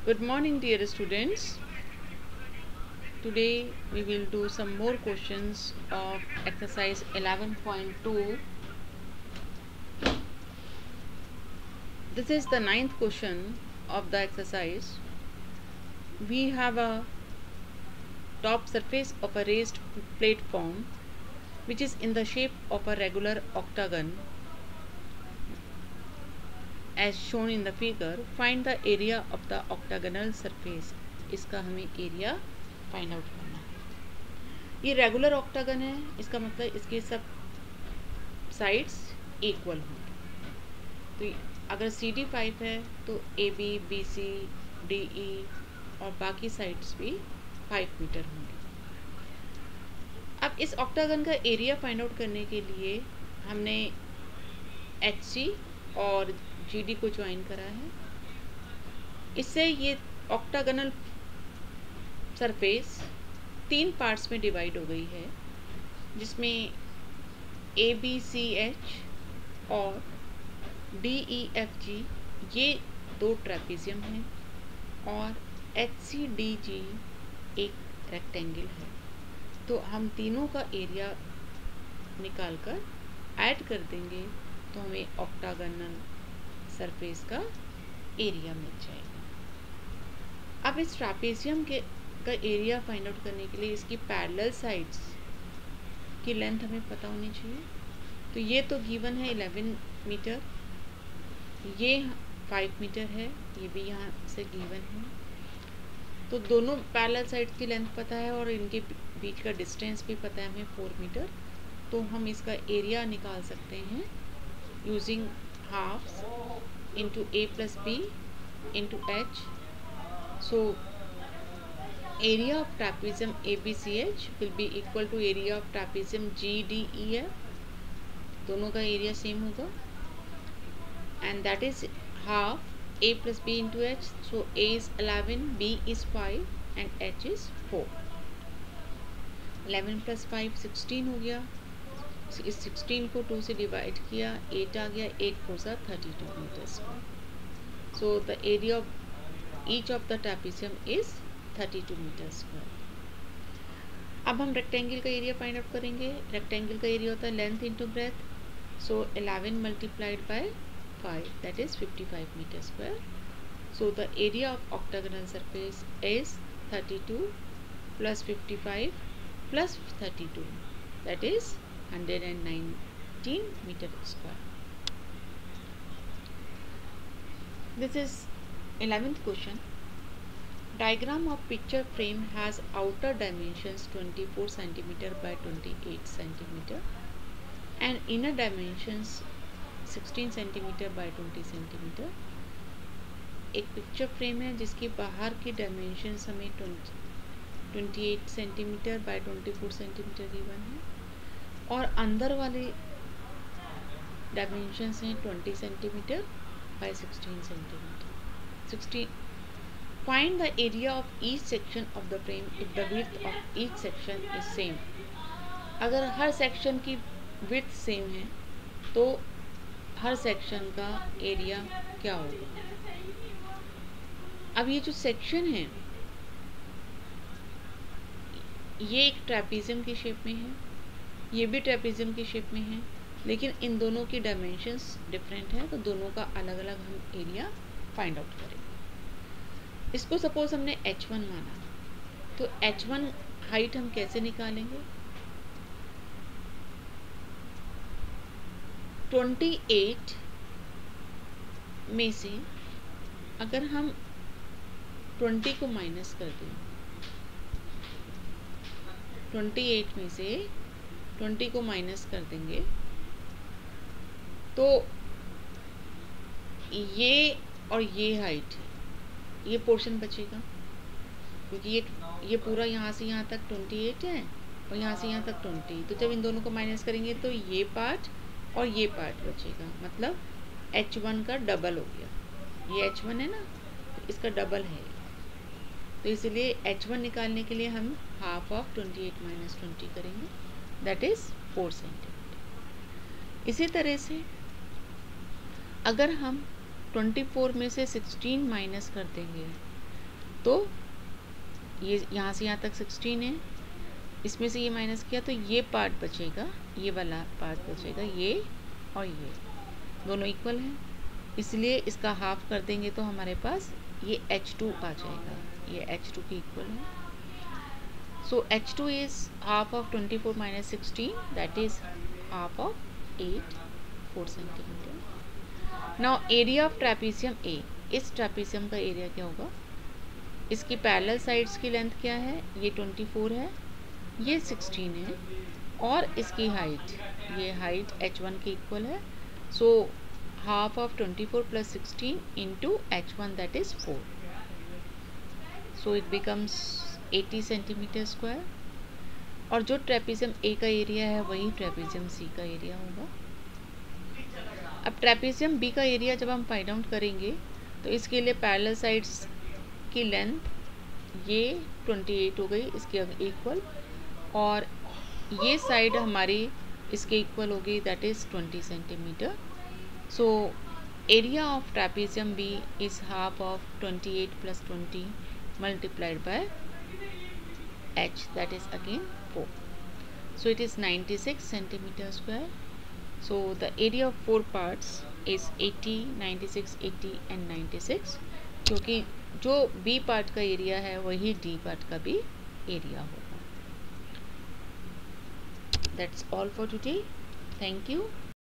Good morning, dear students. Today we will do some more questions of exercise 11.2. This is the ninth question of the exercise. We have a top surface of a raised platform which is in the shape of a regular octagon as shown in the figure. Find the area of the octagonal surface. इसका हमें area find out करना है। ये regular octagon है, इसका मतलब इसके सब साइड्स इक्वल होंगे। तो अगर CD 5 है तो AB, BC, DE और बाकी साइड्स भी 5 मीटर होंगे। अब इस ऑक्टागन का एरिया फाइंड आउट करने के लिए हमने HC और GD को ज्वाइन करा है। इससे ये ऑक्टागनल सरफेस 3 पार्ट्स में डिवाइड हो गई है, जिसमें ABCH और DEFG ये 2 ट्रेपेजियम हैं और HCDG एक रेक्टेंगल है। तो हम तीनों का एरिया निकाल कर ऐड कर देंगे तो हमें ऑक्टागोनल सरफेस का एरिया मिल जाएगा। अब इस ट्रेपेजियम का एरिया फाइंड आउट करने के लिए इसकी पैरेलल साइड्स की लेंथ हमें पता होनी चाहिए। तो ये तो गिवन है 11 मीटर, ये 5 मीटर है, ये भी यहाँ से गिवन है। तो दोनों पैरेलल साइड्स की लेंथ पता है और इनके बीच का डिस्टेंस भी पता है हमें 4 मीटर। तो हम इसका एरिया निकाल सकते हैं using half into A plus B into H। So area of trapezium ABCH will be equal to area of trapezium GDEF, दोनों का एरिया सेम होगा, and that is half A plus B into H. So A is 11, B is 5 and H is 4. 11 plus 5 16 हो गया। इस 16 को 2 से divide किया, 8 आ गया, 8 4 सा 32 metre square. So the area of each of the trapezium is 32 metre square. अब हम रेक्टेंगल का एरिया फाइंड आउट करेंगे। रेक्टेंगल का एरिया होता है length into breadth. So 11 multiplied by 5 that is 55 metre square. So the area of octagonal surface is 32 plus 55 plus 32 that is 119 metre square. This is 11th question. Diagram of picture frame has outer dimensions 24 cm by 28 cm and inner dimensions 16 cm by 20 cm। एक picture frame है जिसकी बाहर की dimensions हमें 28 centimetre bye 24 centimetre given है और अंदर वाले डायमेंशंस हैं 20 centimetre bye 16 centimetre. Find the area of each section of the frame if the width of each section is same। अगर हर सेक्शन की width सेम है तो हर सेक्शन का एरिया क्या होगा। अब ये जो सेक्शन है ये एक ट्रेपेजियम की शेप में है, ये भी ट्रेपेजियम की शेप में है, लेकिन इन दोनों की डायमेंशंस डिफरेंट है, तो दोनों का अलग अलग हम एरिया फाइंड आउट करेंगे। इसको सपोज हमने H1 माना, तो H1 हाइट हम कैसे निकालेंगे। 28 में से अगर हम 20 को माइनस कर दें, 28 में से 20 को माइनस कर देंगे तो ये और ये हाइट, ये पोर्शन बचेगा, क्योंकि ये पूरा यहाँ से यहाँ तक 28 है और यहाँ से यहाँ तक 20। तो जब इन दोनों को माइनस करेंगे तो ये पार्ट और ये पार्ट बचेगा, मतलब H1 का डबल हो गया। ये H1 है ना, तो इसका डबल है, तो इसलिए H1 निकालने के लिए हम हाफ ऑफ 28 माइनस 20 करेंगे, दैट इज 4 सेंटीमीटर। इसी तरह से अगर हम 24 में से 16 माइनस कर देंगे तो ये यहाँ से यहाँ तक 16 है, इसमें से ये माइनस किया तो ये पार्ट बचेगा, ये वाला पार्ट बचेगा, ये और ये दोनों इक्वल हैं, इसलिए इसका हाफ कर देंगे तो हमारे पास ये H2 आ जाएगा, ये H2 के इक्वल है। सो H2 is half of 24 minus 16, that is half of 4 centimetre. Now area of trapezium ए, इस ट्रेपीजियम का एरिया क्या होगा? इसकी पैरेलल साइड्स की लेंथ क्या है? ये 24 है, ये 16 है, और इसकी हाइट, ये हाइट H1 के इक्वल है। So half of 24 plus 16 into H1 that is 4, so it becomes 80 centimetre square. और जो ट्रेपीजियम ए का एरिया है वही ट्रेपीजियम सी का एरिया होगा। अब ट्रेपीजियम बी का एरिया जब हम फाइंड आउट करेंगे तो इसके लिए पैरेलल साइड्स की लेंथ ये 28 हो गई इसके इक्वल, और ये साइड हमारी इसके इक्वल होगी, that is 20 centimetre. So area of trapezium B is half of 28 plus 20 multiplied by h, that is again 4. So it is 96 centimeter square. So the area of 4 parts is 80, 96, 80 and 96, क्योंकि जो B part का area है वही D part का भी area होगा। That's all for today. Thank you.